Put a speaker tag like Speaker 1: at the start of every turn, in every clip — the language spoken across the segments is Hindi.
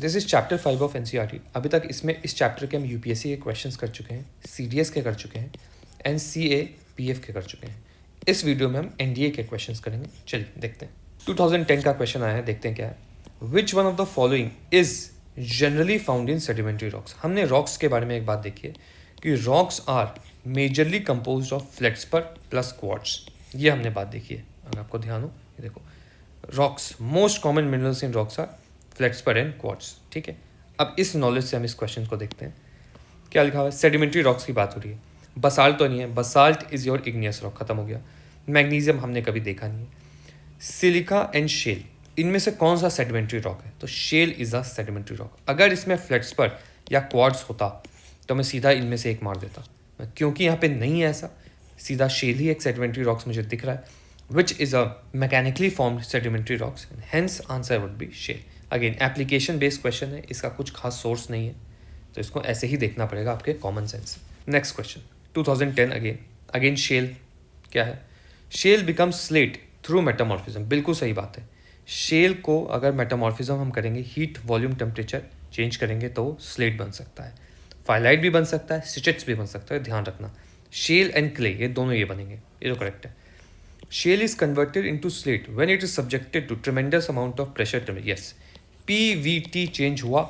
Speaker 1: This is chapter 5 of NCERT. अभी तक इसमें इस चैप्टर के हम यूपीएससी के क्वेश्चंस कर चुके हैं, सीडीएस के कर चुके हैं एंड सीएपीएफ के कर चुके हैं। इस वीडियो में हम एनडीए के क्वेश्चंस करेंगे। चलिए देखते हैं। 2010 का क्वेश्चन आया है, देखते हैं क्या है। Which one of the following is generally found in sedimentary rocks. हमने रॉक्स के बारे में एक बात देखी है कि rocks are majorly compose of feldspar plus quartz. ये हमने बात देखी है, अगर आपको ध्यान हो। ये देखो, rocks most common minerals in rocks are feldspar and quartz. ठीक है, अब इस नॉलेज से हम इस क्वेश्चन को देखते हैं। क्या लिखा हुआ है? सेडिमेंट्री रॉक्स की बात हो रही है। बसाल्ट तो नहीं है, basalt is your igneous rock, खत्म हो गया। मैग्नीशियम हमने कभी देखा नहीं है। सिलिका एंड शेल, इनमें से कौन सा सेडिमेंट्री रॉक है? तो shale is a sedimentary rock. अगर इसमें फ्लेक्सपर या क्वार्ट्ज होता तो मैं सीधा इनमें से एक मार देता, क्योंकि यहाँ पे नहीं है ऐसा, सीधा शेल ही एक सेडिमेंट्री रॉक्स मुझे दिख रहा है, which is a mechanically formed sedimentary rocks, hence answer would be shale. Again application based question है, इसका कुछ खास सोर्स नहीं है, तो इसको ऐसे ही देखना पड़ेगा आपके common sense. Next question 2010 again shale क्या है? Shale becomes slate through metamorphism. बिल्कुल सही बात है। शेल को अगर मेटामॉर्फिज्म हम करेंगे, हीट वॉल्यूम टेम्परेचर चेंज करेंगे तो स्लेट बन सकता है। फाइलाइट भी बन सकता है, सिचेट्स भी बन सकता है, ध्यान रखना। शेल एंड क्ले ये दोनों ये बनेंगे, ये जो करेक्ट है। Shale is converted into slate when it is subjected to tremendous amount of pressure. Yes, PVT change हुआ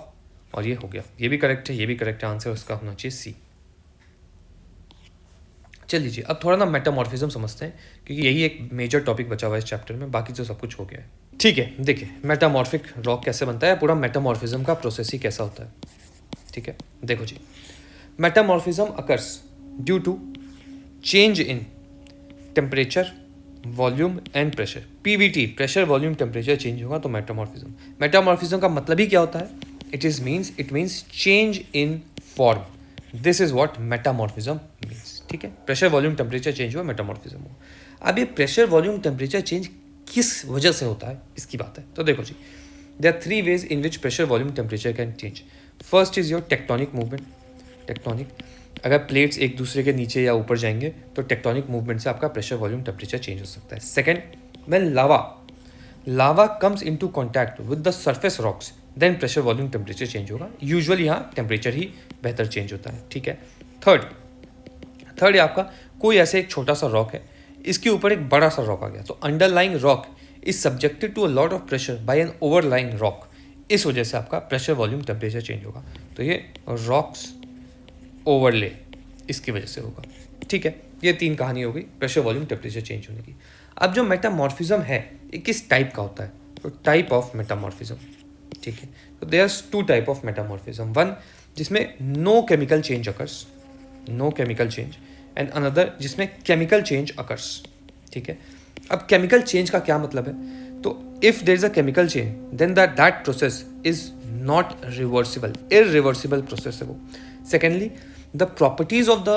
Speaker 1: और ये हो गया। ये भी करेक्ट है, ये भी करेक्ट है। आंसर उसका होना चाहिए सी। चल लीजिए, अब थोड़ा ना मेटामॉर्फिज्म समझते हैं, क्योंकि यही एक मेजर टॉपिक बचा हुआ है इस चैप्टर में, बाकी तो सब कुछ हो गया है। ठीक है, देखिए मेटामॉर्फिक रॉक कैसे बनता है, पूरा मेटामॉर्फिज्म का प्रोसेस ही कैसा होता है। ठीक है, देखो जी, metamorphism occurs due to change in temperature, volume and pressure. PVT, pressure volume temperature change होगा तो मेटामॉर्फिज्म। मेटामॉर्फिज्म का मतलब ही क्या होता है? It means change in form. This is what metamorphism means. ठीक है, प्रेशर वॉल्यूम टेम्परेचर चेंज हुआ, मेटामॉर्फिज्म हुआ। अब ये प्रेशर वॉल्यूम टेम्परेचर चेंज किस वजह से होता है, इसकी बात है। तो देखो जी, there are 3 ways in which pressure volume temperature can change. First is your tectonic movement. Tectonic, अगर प्लेट्स एक दूसरे के नीचे या ऊपर जाएंगे तो टेक्टोनिक मूवमेंट से आपका प्रेशर वॉल्यूम टेम्परेचर चेंज हो सकता है। Second, when lava comes into contact with the surface rocks, then pressure volume temperature change होगा। यूजुअली यहाँ टेम्परेचर ही बेहतर चेंज होता है। ठीक है, थर्ड है आपका, कोई ऐसे एक छोटा सा रॉक है, इसके ऊपर एक बड़ा सा रॉक आ गया, तो underlying rock is subjected to a lot of pressure by an overlying rock. इस वजह से आपका प्रेशर वॉल्यूम टेम्परेचर चेंज होगा। तो ये रॉक्स ओवरले इसकी वजह से होगा। ठीक है, ये 3 कहानी हो गई प्रेशर वॉल्यूम टेम्परेचर चेंज होने की। अब जो मेटामॉर्फिज्म है ये किस टाइप का होता है? तो टाइप ऑफ मेटामॉर्फिज्म। ठीक है, तो there are 2 type of metamorphism. One जिसमें no chemical change occurs, no chemical change, and another जिसमें केमिकल चेंज अकर्स। ठीक है, अब केमिकल चेंज का क्या मतलब है? तो if there is a chemical change then that process is not reversible, irreversible process है वो। Secondly, the properties of the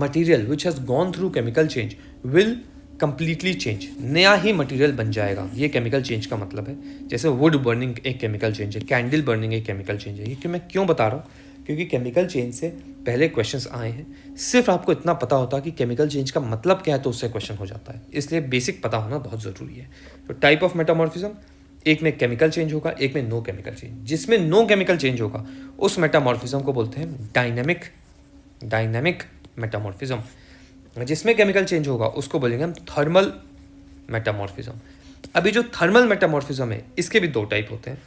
Speaker 1: material which has gone through chemical change will completely change। नया ही मटेरियल बन जाएगा, ये केमिकल चेंज का मतलब है। जैसे वुड बर्निंग एक केमिकल चेंज है, कैंडल बर्निंग एक केमिकल चेंज है। ये मैं क्यों बता रहा हूँ? क्योंकि केमिकल चेंज से पहले क्वेश्चंस आए हैं। सिर्फ आपको इतना पता होता कि केमिकल चेंज का मतलब क्या है तो उससे क्वेश्चन हो जाता है, इसलिए बेसिक पता होना बहुत ज़रूरी है। तो टाइप ऑफ मेटामॉर्फिज्म, एक में केमिकल चेंज होगा, एक में नो केमिकल चेंज। जिसमें नो केमिकल चेंज होगा उस मेटामॉर्फिज्म को बोलते हैं डायनेमिक मेटामॉर्फिज्म। जिसमें केमिकल चेंज होगा उसको बोलेंगे हम थर्मल मेटामॉर्फिज्म। अभी जो थर्मल मेटामॉर्फिज्म है इसके भी 2 टाइप होते हैं।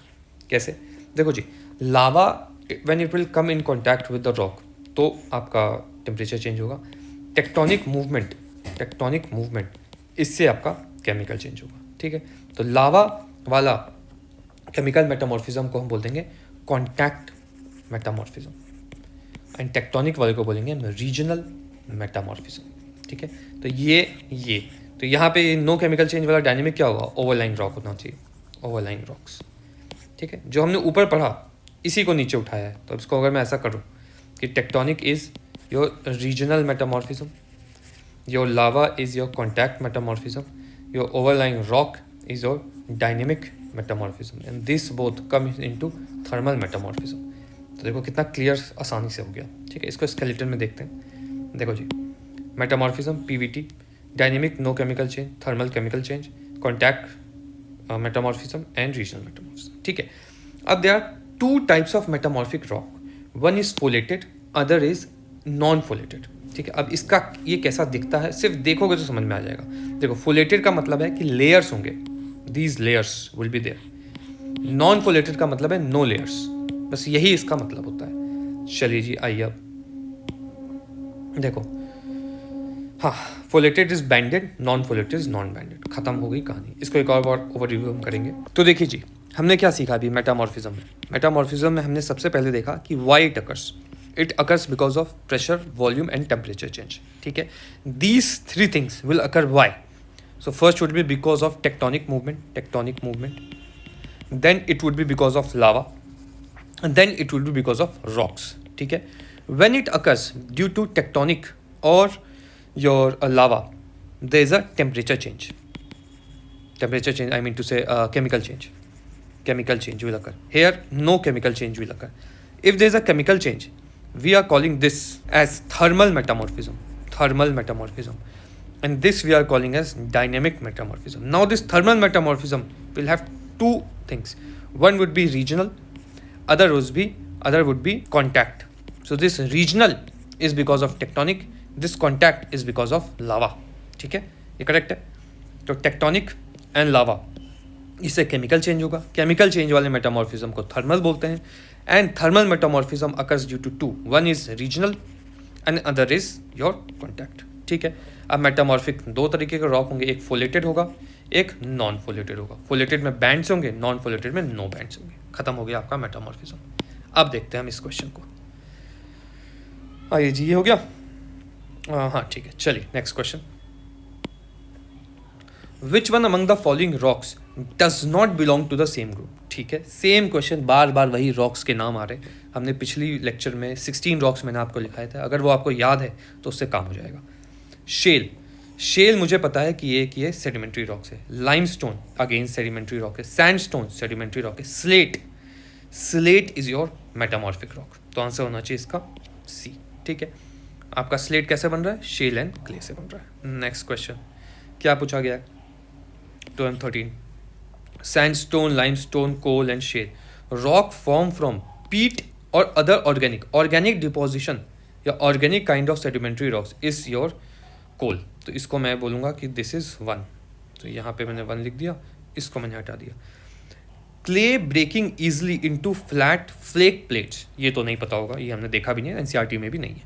Speaker 1: कैसे? देखो जी, lava when it will come in contact with the rock तो आपका टेम्परेचर चेंज होगा। टेक्टोनिक मूवमेंट इससे आपका केमिकल चेंज होगा। ठीक है, तो लावा वाला केमिकल मेटामॉर्फिज्म को हम बोल देंगे कॉन्टैक्ट मेटामॉर्फिज्म, एंड टेक्टोनिक वाले को बोलेंगे रीजनल मेटामॉर्फिज्म। ठीक है, तो यहाँ पे नो केमिकल चेंज वाला डायनेमिक क्या होगा? ओवरलाइंग रॉक होना चाहिए, ओवरलाइंग रॉक्स। ठीक है, जो हमने ऊपर पढ़ा इसी को नीचे उठाया है। तो इसको अगर मैं ऐसा करूँ कि tectonic is your regional metamorphism, your lava is your contact metamorphism, your overlying rock is your dynamic metamorphism and this both come into thermal metamorphism। तो देखो कितना क्लियर आसानी से हो गया। ठीक है, इसको स्केलेटन में देखते हैं। देखो जी, metamorphism PVT, dynamic no chemical change, thermal chemical change, contact metamorphism and regional metamorphism. ठीक है, अब there are two types of metamorphic rock, one is foliated, other is non foliated. ठीक है, अब इसका ये कैसा दिखता है सिर्फ देखोगे तो समझ में आ जाएगा। देखो, फोलेटेड का मतलब है कि लेयर्स होंगे, these layers will be there. Non foliated का मतलब है नो लेयर्स, बस यही इसका मतलब होता है। चलिए जी, आइए अब देखो, हाँ, फोलेटेड इज बैंडेड, नॉन फोलेटेड इज नॉन बैंडेड, खत्म हो गई कहानी। इसको एक और बार ओवररिव्यू हम करेंगे। तो देखिए जी, हमने क्या सीखा अभी मेटामॉर्फिज्म में। मेटामॉर्फिज्म में हमने सबसे पहले देखा कि why it occurs because of pressure, volume and temperature change. ठीक है, these three things will occur why. So first would be because of tectonic movement, then it would be because of lava, and then it would be because of rocks. ठीक है, when it occurs due to tectonic or your lava, there is a temperature change, I mean to say chemical change will occur. Here no chemical change will occur. If there is a chemical change, we are calling this as thermal metamorphism, and this we are calling as dynamic metamorphism. Now this thermal metamorphism will have two things. One would be regional, other would be contact. So this regional is because of tectonic, this contact is because of lava. ठीक है, ये करेक्ट है। तो टेक्टोनिक एंड लावा, इससे केमिकल चेंज होगा। केमिकल चेंज वाले मेटामॉर्फिज्म को थर्मल बोलते हैं। And thermal metamorphism occurs due to two, one is regional and other is your contact. ठीक है, अब मेटामॉर्फिक दो तरीके के रॉक होंगे, एक फोलेटेड होगा, एक नॉन फोलेटेड होगा। फोलेटेड में बैंड्स होंगे, नॉन फोलेटेड में नो बैंड्स होंगे। खत्म हो गया आपका मेटामॉर्फिज्म। अब देखते हैं हम इस क्वेश्चन को। आइए जी, ये हो गया। हाँ ठीक है, चलिए next question. Which one among the following rocks does not belong to the same group. ठीक है, सेम क्वेश्चन, बार बार वही रॉक्स के नाम आ रहे हैं। हमने पिछली लेक्चर में 16 रॉक्स मैंने आपको लिखाए थे, अगर वो आपको याद है तो उससे काम हो जाएगा। शेल मुझे पता है कि ये सेडिमेंट्री रॉक्स है। लाइमस्टोन अगेन सेडिमेंट्री रॉक है। सैंडस्टोन सेडिमेंट्री रॉक है। Slate is your metamorphic rock. तो आंसर होना चाहिए इसका सी। ठीक है, आपका स्लेट कैसे बन रहा है? शेल एंड क्ले से बन रहा है। नेक्स्ट क्वेश्चन क्या पूछा गया है? 2 and 13, sandstone, limestone, coal and shale rock form from peat or other organic deposition या organic kind of sedimentary rocks is your coal। तो इसको मैं बोलूँगा कि this is 1, तो यहाँ पे मैंने 1 लिख दिया, इसको मैंने हटा दिया। clay breaking easily into flat flake plates, ये तो नहीं पता होगा, ये हमने देखा भी नहीं है, NCERT में भी नहीं है।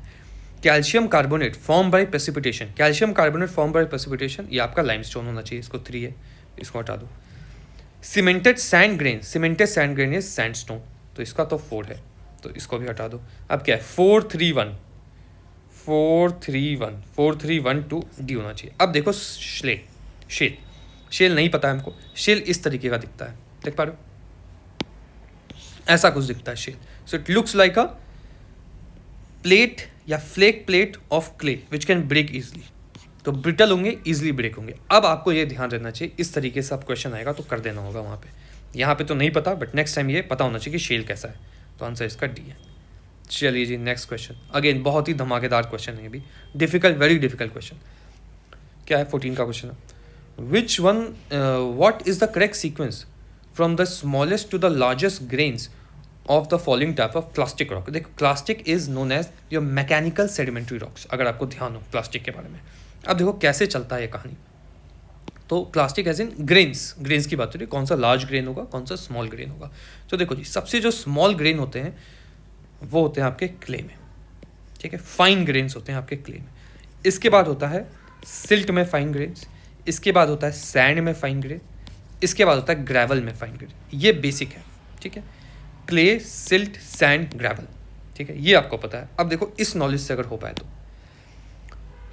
Speaker 1: Calcium carbonate form by precipitation, ये आपका लाइमस्टोन होना चाहिए, इसको 3 है, इसको हटा दो। Cemented sand grain is sandstone, तो इसका तो 4 है, तो इसको भी हटा दो। अब क्या है? 4 3 1 2 डी होना चाहिए। अब देखो शेल नहीं पता है हमको। शेल इस तरीके का दिखता है, देख पा रहे हो? ऐसा कुछ दिखता है shale. So it looks like a plate या flake plate of clay which can break easily. तो ब्रिटल होंगे, इजली ब्रेक होंगे। अब आपको ये ध्यान रखना चाहिए, इस तरीके से आप क्वेश्चन आएगा तो कर देना होगा वहाँ पे। यहाँ पे तो नहीं पता, बट नेक्स्ट टाइम ये पता होना चाहिए कि शेल कैसा है। तो आंसर इसका डी है। चलिए जी, नेक्स्ट क्वेश्चन। अगेन बहुत ही धमाकेदार क्वेश्चन है, ये भी डिफिकल्ट, वेरी डिफिकल्ट क्वेश्चन। क्या है? 14 का क्वेश्चन है। Which one what is the correct sequence from the smallest to the largest grains of the following type of clastic rock. देखो, clastic is known as your mechanical sedimentary rocks, अगर आपको ध्यान हो क्लास्टिक के बारे में। अब देखो कैसे चलता है ये कहानी। तो क्लास्टिक एज इन ग्रेन्स की बात हो रही है, कौन सा लार्ज ग्रेन होगा, कौन सा स्मॉल ग्रेन होगा। तो देखो जी, सबसे जो स्मॉल ग्रेन होते हैं वो होते हैं आपके क्ले में। ठीक है, फाइन ग्रेन्स होते हैं आपके क्ले में। इसके बाद होता है सिल्ट में फाइन ग्रेन्स, इसके बाद होता है सैंड में फाइन ग्रेन, इसके बाद होता है ग्रेवल में फाइन ग्रेन। ये बेसिक है। ठीक है, क्ले, सिल्ट, सैंड, ग्रेवल। ठीक है, ये आपको पता है। अब देखो इस नॉलेज से अगर हो पाए तो।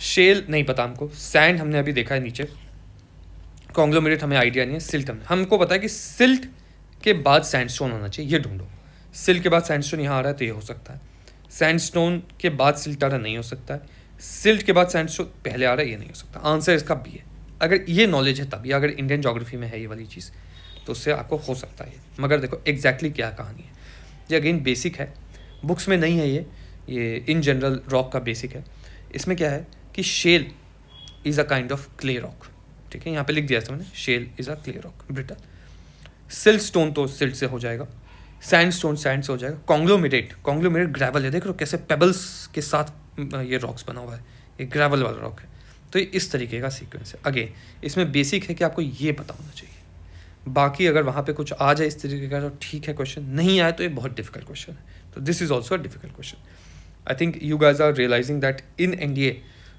Speaker 1: शेल नहीं पता हमको, सैंड हमने अभी देखा है नीचे, कॉन्ग्लोमेरेट हमें आइडिया नहीं है, सिल्ट हमको पता है कि सिल्ट के बाद सैंडस्टोन होना चाहिए, ये ढूंढो। सिल्ट के बाद सैंडस्टोन यहाँ आ रहा है तो ये हो सकता है। सैंडस्टोन के बाद सिल्ट आ रहा नहीं हो सकता है। सिल्ट के बाद सैंडस्टोन पहले आ रहा है, ये नहीं हो सकता। आंसर इसका बी है। अगर ये नॉलेज है तभी, अगर इंडियन ज्योग्राफी में है ये वाली चीज़ तो उससे आपको हो सकता है। मगर देखो एग्जैक्टली क्या कहानी है, ये अगेन बेसिक है, बुक्स में नहीं है ये इन जनरल रॉक का बेसिक है। इसमें क्या है कि shale is a kind of clay rock. ठीक है, यहाँ पे लिख दिया था मैंने, shale is a clay rock, brittle. Siltstone तो सिल्ट से हो जाएगा। सैंडस्टोन सैंड से हो जाएगा। कॉन्ग्लोमेरेट ग्रेवल है, देख लो कैसे पेबल्स के साथ ये रॉक्स बना हुआ है, ये ग्रेवल वाला रॉक है। तो ये इस तरीके का सीक्वेंस है। अगेन इसमें बेसिक है कि आपको ये पता होना चाहिए, बाकी अगर वहाँ पे कुछ आ जाए इस तरीके का तो ठीक है, क्वेश्चन नहीं आए तो ये बहुत डिफिकल्ट क्वेश्चन है। तो this is also a difficult question. I think you guys are realising that in NDA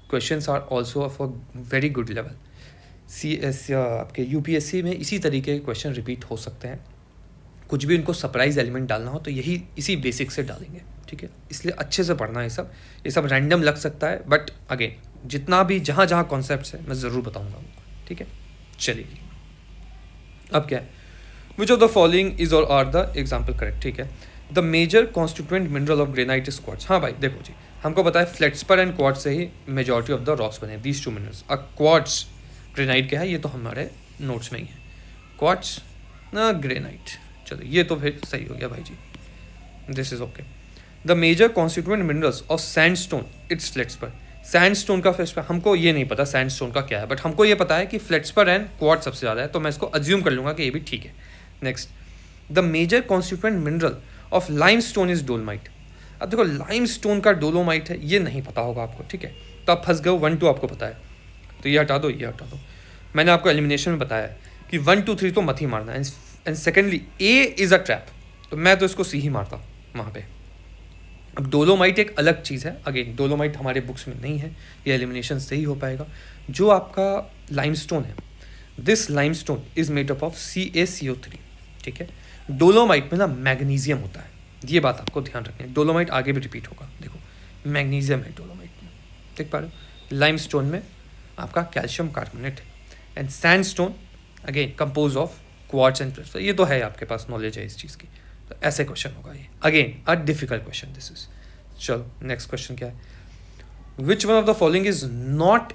Speaker 1: questions are also of a very good level. CS आपके यूपीएससी में इसी तरीके के क्वेश्चन रिपीट हो सकते हैं। कुछ भी उनको सरप्राइज एलिमेंट डालना हो तो यही इसी बेसिक से डालेंगे, ठीक है। इसलिए अच्छे से पढ़ना है, ये सब रैंडम लग सकता है, बट अगेन जितना भी जहाँ जहाँ कॉन्सेप्ट्स है मैं ज़रूर बताऊँगा उनको, ठीक है। चलिए अब क्या है, which of the following is or are the example correct, ठीक है। The major constituent mineral of granite is quartz. हाँ भाई देखो जी, हमको पता है फ्लेट्सपर एंड क्वार्ट्ज से ही मेजॉरिटी ऑफ द रॉक्स बने, दीज टू मिनरल्स। अब क्वार्ट्ज ग्रेनाइट क्या है ये तो हमारे नोट्स में ही है, क्वार्ट्ज ना ग्रेनाइट। चलो ये तो फिर सही हो गया भाई जी, this is okay. The major constituent minerals of sandstone it's feldspar. Sandstone का फ्लेट्सपर हमको ये नहीं पता सैंडस्टोन का क्या है, बट हमको ये पता है कि फ्लेट्सपर एंड क्वार्ट्ज सबसे ज़्यादा है, तो मैं इसको अज्यूम कर लूँगा कि ये भी ठीक है। Next, the major constituent mineral of limestone is dolomite. अब देखो लाइमस्टोन का डोलोमाइट है, ये नहीं पता होगा आपको, ठीक है। तो आप फंस गए, 1 2 आपको पता है तो ये हटा दो, ये हटा दो। मैंने आपको एलिमिनेशन में बताया कि 1 2 3 तो मत ही मारना, and secondly A is a trap, तो मैं तो इसको सी ही मारता वहाँ पे। अब डोलोमाइट एक अलग चीज़ है, अगेन डोलोमाइट हमारे बुक्स में नहीं है, ये एलिमिनेशन से ही हो पाएगा। जो आपका लाइमस्टोन है, this limestone is made up of CaCO3, ठीक है। डोलोमाइट में ना मैग्नीशियम होता है, ये बात आपको ध्यान रखनी है। डोलोमाइट आगे भी रिपीट होगा, देखो मैग्नीशियम है डोलोमाइट में, देख पा रहे हो। लाइमस्टोन में आपका कैल्शियम कार्बोनेट है, and sandstone again compose of quartz and feldspar. ये तो है आपके पास नॉलेज है इस चीज़ की, तो ऐसे क्वेश्चन होगा ये। Again a difficult question this is. चलो नेक्स्ट क्वेश्चन क्या है, which one of the following is not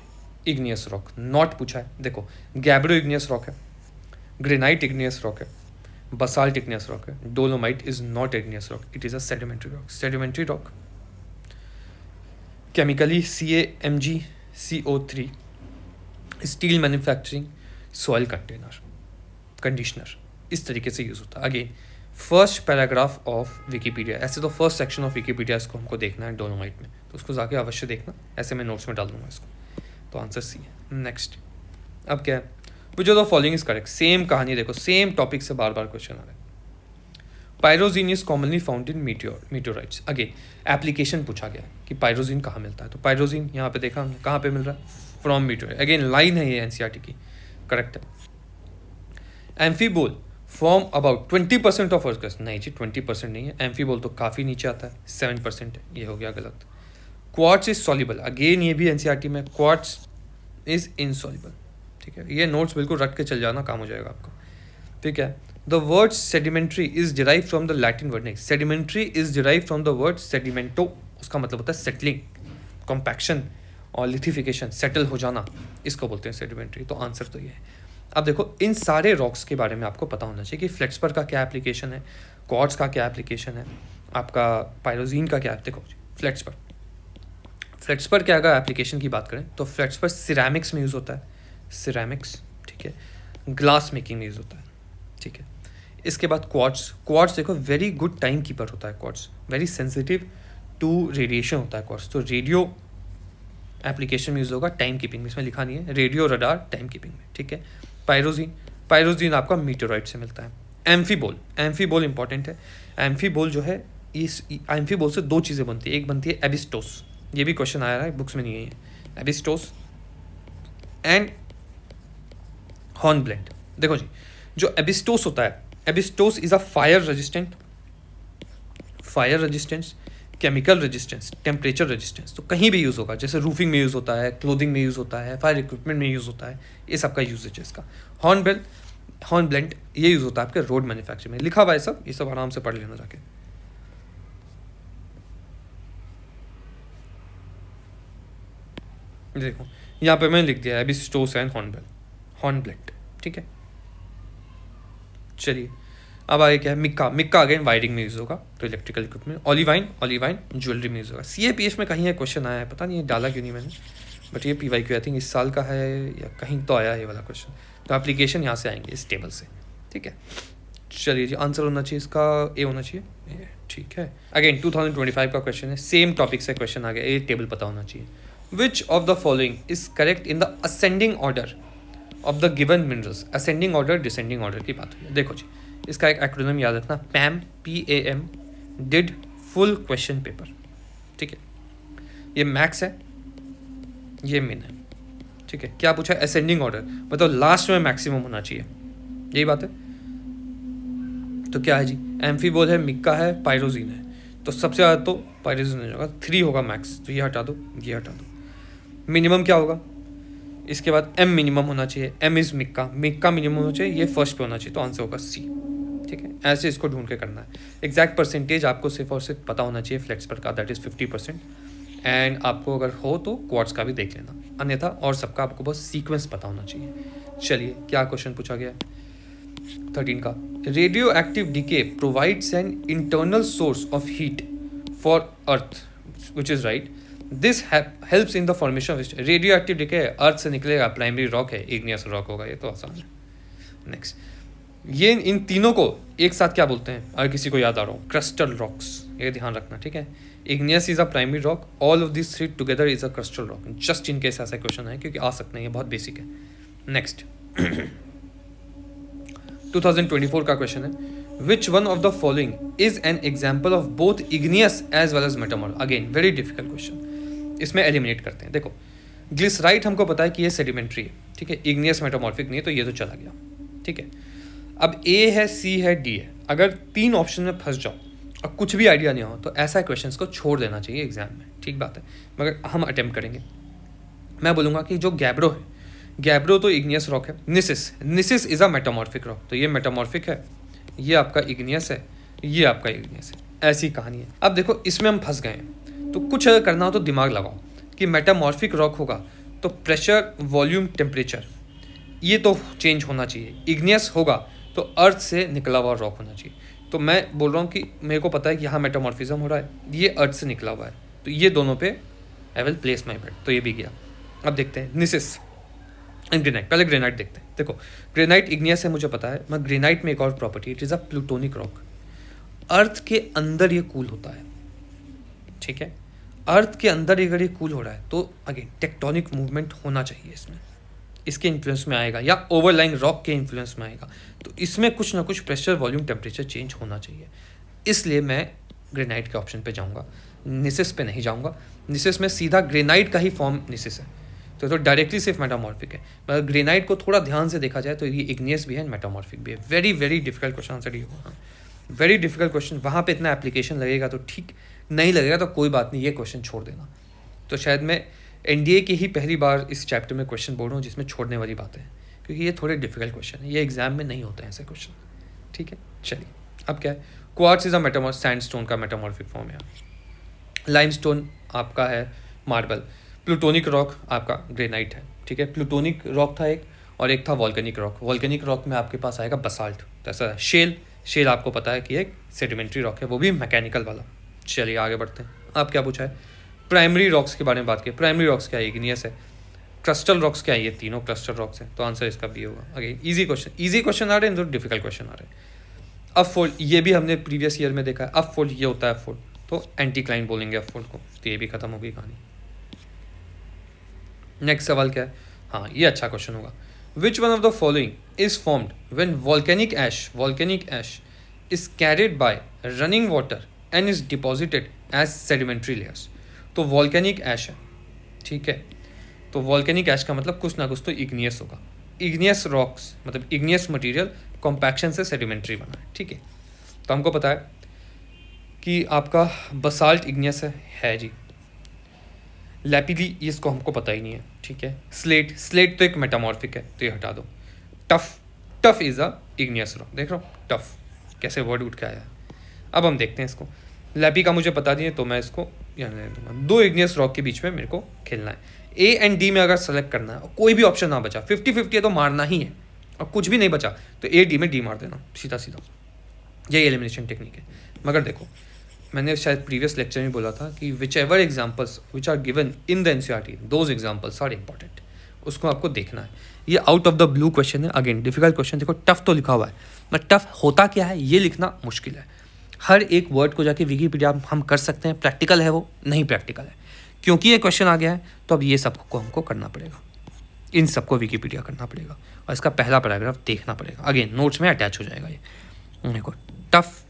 Speaker 1: igneous rock. Not पूछा है, देखो गैब्रो इग्नियस रॉक है, ग्रेनाइट इग्नियस रॉक है, बसाल्ट इग्नियस रॉक है। Dolomite is not igneous rock, it is a sedimentary rock. Sedimentary rock chemically CaMgCO3, steel manufacturing, soil conditioner, इस तरीके से यूज़ होता है। Again first paragraph of Wikipedia, ऐसे तो फर्स्ट सेक्शन ऑफ विकीपीडिया इसको हमको देखना है डोलोमाइट में, तो उसको जाके अवश्य देखना, ऐसे मैं नोट्स में डाल दूंगा इसको। तो आंसर सी है। नेक्स्ट, अब क्या है, which of the following is correct. Same कहानी देखो, सेम टॉपिक से बार बार क्वेश्चन आ रहा है। Pyroxene is commonly found in meteorites. Again application पूछा गया कि पायरोजीन कहाँ मिलता है, तो पायरोजीन यहाँ पे देखा हमने कहाँ पे मिल रहा है, फ्रॉम मीटियोराइट। अगेन लाइन है ये NCERT की, करेक्ट है। Amphibole form about 20% of earth. नहीं जी 20% नहीं है, एम्फीबोल तो काफ़ी नीचे आता है, 7% है, ये हो गया गलत। क्वार्ट्ज इज सॉल्युबल, अगेन ये भी NCERT में, क्वार्ट्ज इज इनसॉल्युबल, ठीक है। ये नोट्स बिल्कुल रट के चल जाना, काम हो जाएगा आपका, ठीक है। The word sedimentary is derive from the Latin word. नहीं, sedimentary is derive from the word sedimento, उसका मतलब होता है सेटलिंग, कॉम्पैक्शन और लिथिफिकेशन, सेटल हो जाना, इसको बोलते हैं सेडिमेंट्री। तो आंसर तो ये है। अब देखो इन सारे रॉक्स के बारे में आपको पता होना चाहिए कि फ्लेट्सपर का क्या एप्लीकेशन है, क्वार्ट्ज का क्या एप्लीकेशन है, आपका पायरोजीन का क्या है। देखो फ्लेट्सपर क्या, अगर एप्लीकेशन की बात करें तो फ्लेट्सपर सिरेमिक्स में यूज़ होता है, सिरेमिक्स, ठीक है। ग्लास मेकिंग में यूज़ होता है, ठीक है। इसके बाद क्वार्ट्ज देखो वेरी गुड टाइम कीपर होता है, quartz very sensitive to radiation होता है क्वार्ट्ज, तो रेडियो एप्लीकेशन में यूज़ होगा, टाइम कीपिंग में, इसमें लिखा नहीं है, रेडियो रडार टाइम कीपिंग में, ठीक है। पायरोजीन आपका मीटेराइट से मिलता है। एम्फीबोल इंपॉर्टेंट है। एम्फीबोल जो है, इस एम्फीबोल से 2 चीज़ें बनती है, एक बनती है एबिस्टोस, ये भी क्वेश्चन आया है, बुक्स में नहीं है, एबिस्टोस एंड हॉर्नब्लेंड। देखो जी, जो एबिस्टोस होता है, asbestos is a fire resistance, chemical resistance, temperature resistance, तो कहीं भी यूज़ होगा, जैसे रूफिंग में यूज़ होता है, क्लोथिंग में यूज़ होता है, फायर इक्विपमेंट में यूज़ होता है, ये सब का यूजेज है इसका। हॉर्नब्लेंड ये यूज़ होता है आपके रोड मैन्युफैक्चरिंग में, लिखा हुआ है सब, ये सब आराम से पढ़ लेना जाके। देखो यहाँ पे मैंने लिख दिया है एबिस्टोस एंड हॉर्नब्लेंड, ठीक है। चलिए अब आगे क्या है, मिक्का अगेन वायरिंग में यूज़ होगा, तो इलेक्ट्रिकल इक्विपमेंट। ऑलिवाइन ज्वेलरी में यूज़ होगा। CAPF में कहीं है क्वेश्चन आया है, पता नहीं डाला क्यों नहीं मैंने, बट ये PYQ आई थिंक इस साल का है या कहीं तो आया है ये वाला क्वेश्चन, तो एप्लीकेशन यहाँ से आएंगे इस टेबल से, ठीक है। चलिए जी, आंसर होना चाहिए इसका ए होना चाहिए, ए, ठीक है। अगेन 2025 का क्वेश्चन है, सेम टॉपिक से क्वेश्चन आ गया, ये टेबल पता होना चाहिए। विच of the following is correct in the ascending order of the given minerals. Ascending order descending order की बात हुई है। देखो जी, इसका एक एक्रोनिम याद रखना, पैम, PAM, did full question paper, ठीक है। ये मैक्स है, ये मिन है, ठीक है। क्या पूछा? असेंडिंग ऑर्डर, मतलब लास्ट में मैक्सिमम होना चाहिए, यही बात है। तो क्या है जी, एम्फीबोल है, मिक्का है, पायरोजीन है, तो सबसे ज़्यादा तो पायरोजीन हो जाएगा, 3 होगा मैक्स, तो ये हटा दो, ये हटा दो। मिनिमम क्या होगा? इसके बाद M मिनिमम होना चाहिए, M is Mika, Mika minimum होना चाहिए, ये फर्स्ट पे होना चाहिए, तो आंसर होगा C, ठीक है। ऐसे इसको ढूंढ के करना है। एग्जैक्ट परसेंटेज आपको सिर्फ और सिर्फ पता होना चाहिए फ्लेक्स पर का, दैट इज़ 50%, एंड आपको अगर हो तो क्वार्ट्स का भी देख लेना, अन्यथा और सबका आपको बस सीक्वेंस पता होना चाहिए। चलिए, क्या क्वेश्चन पूछा गया है 13 का, radioactive decay provides an internal source of heat for earth, which is right. This helps in the formation of radioactive decay, earth से निकलेगा, प्राइमरी रॉक है, इग्नियस रॉक होगा, ये तो आसान है। नेक्स्ट, ये इन तीनों को एक साथ क्या बोलते हैं, अगर किसी को याद आ रहा हो, क्रिस्टल रॉक्स, ये ध्यान रखना, ठीक है। Igneous is a primary rock, all of this three together is a crystal rock, just in case ऐसा क्वेश्चन है, क्योंकि आ सकते हैं, ये बहुत बेसिक है। नेक्स्ट 2024 का क्वेश्चन है, which one of the following is an example of both igneous as well as metamorph. Again very difficult question, इसमें एलिमिनेट करते हैं। देखो, ग्लिसराइट हमको पता है कि ये सेडिमेंट्री है, ठीक है, इग्नियस मेटामॉर्फिक नहीं है, तो ये तो चला गया, ठीक है। अब A है, C है, D है, अगर 3 ऑप्शन में फंस जाओ और कुछ भी आइडिया नहीं हो तो ऐसा क्वेश्चंस को छोड़ देना चाहिए एग्जाम में, ठीक बात है, मगर हम अटेम्प्ट करेंगे। मैं बोलूँगा कि जो गैब्रो है, गैब्रो तो इग्नियस रॉक है। निसिस इज़ अ मेटामॉर्फिक रॉक, तो ये मेटामॉर्फिक है, ये आपका इग्नियस है, ये आपका इग्नियस है, ऐसी कहानी है। अब देखो, इसमें हम फंस गए हैं, तो कुछ अगर करना हो तो दिमाग लगाओ कि मेटामॉर्फिक रॉक होगा तो प्रेशर, वॉल्यूम, टेम्परेचर ये तो चेंज होना चाहिए। इग्नियस होगा तो अर्थ से निकला हुआ रॉक होना चाहिए। तो मैं बोल रहा हूँ कि मेरे को पता है कि यहाँ मेटामॉर्फिज्म हो रहा है, ये अर्थ से निकला हुआ है, तो ये दोनों पे आई विल प्लेस माई बेट, तो ये भी गया। अब देखते हैं निसिस एंड ग्रेनाइट। पहले ग्रेनाइट देखते हैं। देखो, ग्रेनाइट इग्नियस है, मुझे पता है, मगर ग्रेनाइट में एक और property, it is a plutonic rock. Earth के अंदर ये कूल होता है, ठीक है। अर्थ के अंदर अगर ये कूल हो रहा है तो अगेन टेक्टोनिक मूवमेंट होना चाहिए इसमें, इसके इन्फ्लुएंस में आएगा, या ओवरलाइंग रॉक के इन्फ्लुएंस में आएगा, तो इसमें कुछ ना कुछ प्रेशर, वॉल्यूम, टेम्परेचर चेंज होना चाहिए। इसलिए मैं ग्रेनाइट के ऑप्शन पे जाऊंगा, निसिस पे नहीं जाऊंगा। निसिस में सीधा ग्रेनाइट का ही फॉर्म निसिस है, तो डायरेक्टली सिर्फ मेटामॉर्फिक है, मगर ग्रेनाइट को थोड़ा ध्यान से देखा जाए तो ये इग्नियस भी है, मेटामॉर्फिक भी है। Very very difficult question answer ये होगा, वेरी डिफिकल्ट क्वेश्चन। वहाँ पे इतना एप्लीकेशन लगेगा तो ठीक, नहीं लगेगा तो कोई बात नहीं, ये क्वेश्चन छोड़ देना। तो शायद मैं NDA की ही पहली बार इस चैप्टर में क्वेश्चन बोल रहा हूँ जिसमें छोड़ने वाली बातें हैं, क्योंकि ये थोड़े डिफिकल्ट क्वेश्चन है, ये एग्जाम में नहीं होते हैं ऐसे क्वेश्चन, ठीक है। चलिए, अब क्या है, क्वार्ट्ज इज अ मेटामॉर्फ, सैंडस्टोन का मेटामॉर्फिक फॉर्म है। लाइमस्टोन आपका है मार्बल, प्लूटोनिक रॉक आपका ग्रेनाइट है, ठीक है। प्लूटोनिक रॉक था एक, और एक था वॉल्केनिक रॉक। वॉल्केनिक रॉक में आपके पास आएगा बसाल्ट, तो ऐसा शेल आपको पता है कि एक सेडिमेंट्री रॉक है, वो भी मैकेनिकल वाला। चलिए आगे बढ़ते हैं। आप क्या पूछा है, प्राइमरी रॉक्स के बारे में बात की। प्राइमरी रॉक्स क्या है, इग्नियस है। क्रिस्टल रॉक्स क्या है, ये तीनों क्रिस्टल रॉक्स हैं, तो आंसर इसका बी होगा। अगेन इजी क्वेश्चन आ रहे हैं, तो डिफिकल्ट क्वेश्चन आ रहे हैं। अब फोल्ड, ये भी हमने प्रीवियस ईयर में देखा है, अब फोल्ड ये होता है फोल्ड, तो एंटीक्लाइन बोलेंगे अब फोल्ड को, तो ये भी खत्म हो गई कहानी। नेक्स्ट सवाल क्या है, हाँ ये अच्छा क्वेश्चन होगा। Which one of the following is formed when volcanic ash is carried by running water and is deposited as sedimentary layers. तो वॉल्केनिक ऐश है, ठीक है, तो वॉल्केनिक ऐश का मतलब कुछ ना कुछ तो इग्नियस होगा। इग्नियस रॉक्स मतलब इग्नियस मटेरियल कॉम्पैक्शन से सेडिमेंट्री बना है, ठीक है। तो हमको पता है कि आपका बसाल्ट इग्नियस है जी। लैपिडी इसको हमको पता ही नहीं है, ठीक है। स्लेट तो एक मेटामॉर्फिक है, तो ये हटा दो। Tough is a igneous rock, देख रहा हूँ टफ कैसे वर्ड उठ के आया है। अब हम देखते हैं इसको, लैपी का मुझे पता नहीं है तो मैं इसको यहाँ ले दूंगा। 2 इग्नियस रॉक के बीच में मेरे को खेलना है, A एंड D में अगर सेलेक्ट करना है और कोई भी ऑप्शन ना बचा, 50-50 है तो मारना ही है, और कुछ भी नहीं बचा तो A D में D मार देना सीधा, यही एलिमिनेशन टेक्निक है। मगर देखो, मैंने शायद प्रीवियस लेक्चर में बोला था कि whichever examples which are given in the NCERT, those examples are important. उसको आपको देखना है। ये out of the blue question है, अगेन डिफिकल्ट क्वेश्चन। देखो टफ तो लिखा हुआ है, बट टफ होता क्या है ये लिखना मुश्किल है। हर एक वर्ड को जाके विकीपीडिया हम कर सकते हैं, प्रैक्टिकल है वो नहीं प्रैक्टिकल है, क्योंकि ये क्वेश्चन आ गया है तो अब ये सबको हमको करना पड़ेगा, इन सबको विकीपीडिया करना पड़ेगा और इसका पहला पैराग्राफ देखना पड़ेगा। अगेन नोट्स में अटैच हो जाएगा ये। देखो tuff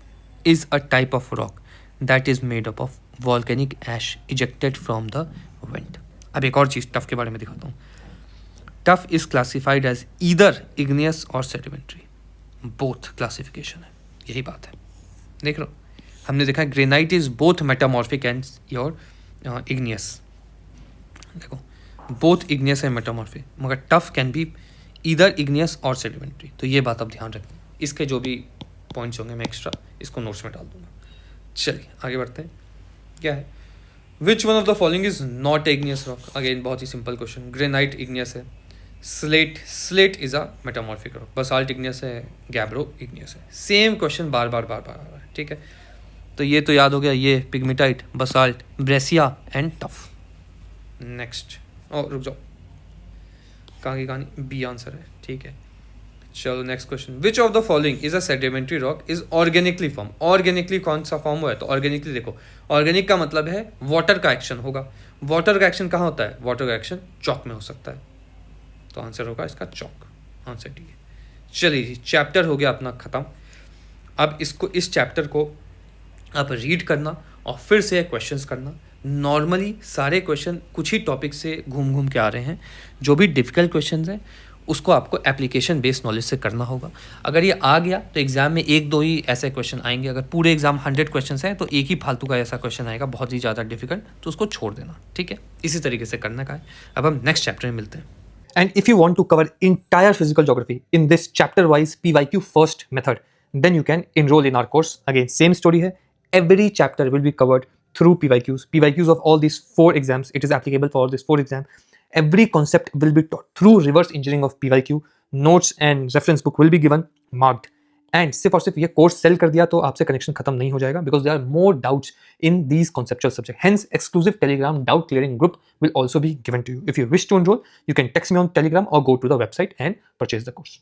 Speaker 1: is a type of rock that is made up of volcanic ash ejected from the wind. अब एक और चीज़ टफ के बारे में दिखाता हूँ। Tuff is classified as either igneous or sedimentary, both classification है, यही बात है। देख लो हमने देखा है granite is both metamorphic and your igneous. देखो बोथ इग्नियस एंड मेटामॉर्फिक, मगर tuff can be either igneous or sedimentary. तो ये बात अब ध्यान रखना। इसके जो भी पॉइंट्स होंगे मैं एक्स्ट्रा इसको नोट्स में डाल दूंगा। चलिए आगे बढ़ते हैं। क्या है which one of the following is not igneous rock? Again बहुत ही सिंपल क्वेश्चन। ग्रेनाइट इग्नियस है, slate is a metamorphic rock, basalt igneous है, गैब्रो इग्नियस है। सेम क्वेश्चन बार बार आ रहा है, ठीक है। तो ये तो याद हो गया, ये pegmatite, basalt, breccia and tuff. Next रुक जाओ, कहाँ की कहानी, बी आंसर है, ठीक है। चलो next question. Which of the following is a sedimentary rock is organically form? Organically कौन सा फॉर्म हुआ है? तो ऑर्गेनिकली देखो, ऑर्गेनिक का मतलब है वाटर का एक्शन होगा। वाटर का एक्शन कहाँ होता है? वाटर का एक्शन चॉक में हो सकता है, तो आंसर होगा इसका चॉक, आंसर डी है। चलिए जी चैप्टर हो गया अपना ख़त्म। अब इसको, इस चैप्टर को आप रीड करना और फिर से क्वेश्चंस करना। नॉर्मली सारे क्वेश्चन कुछ ही टॉपिक से घूम घूम के आ रहे हैं। जो भी डिफ़िकल्ट क्वेश्चंस हैं उसको आपको एप्लीकेशन बेस्ड नॉलेज से करना होगा। अगर ये आ गया तो एग्जाम में एक दो ही ऐसे क्वेश्चन आएंगे। अगर पूरे एग्जाम 100 क्वेश्चन हैं तो एक ही फालतू का ऐसा क्वेश्चन आएगा बहुत ही ज़्यादा डिफिकल्ट, तो उसको छोड़ देना, ठीक है। इसी तरीके से करना का है। अब हम नेक्स्ट चैप्टर में मिलते हैं।
Speaker 2: And if you want to cover entire physical geography in this chapter-wise PYQ first method, then you can enroll in our course. Again, same story hai. Every chapter will be covered through PYQs. PYQs of all these 4 exams. It is applicable for all these 4 exams. Every concept will be taught through reverse engineering of PYQ. Notes and reference book will be given marked. And सिर्फ और सिर्फ ये कोर्स सेल कर दिया तो आपसे कनेक्शन खत्म नहीं हो जाएगा, because there are more doubts in these conceptual subject. Hence exclusive Telegram doubt clearing group will also be given to you. If you wish to enrol, you can text me on Telegram or go to the website and purchase the course.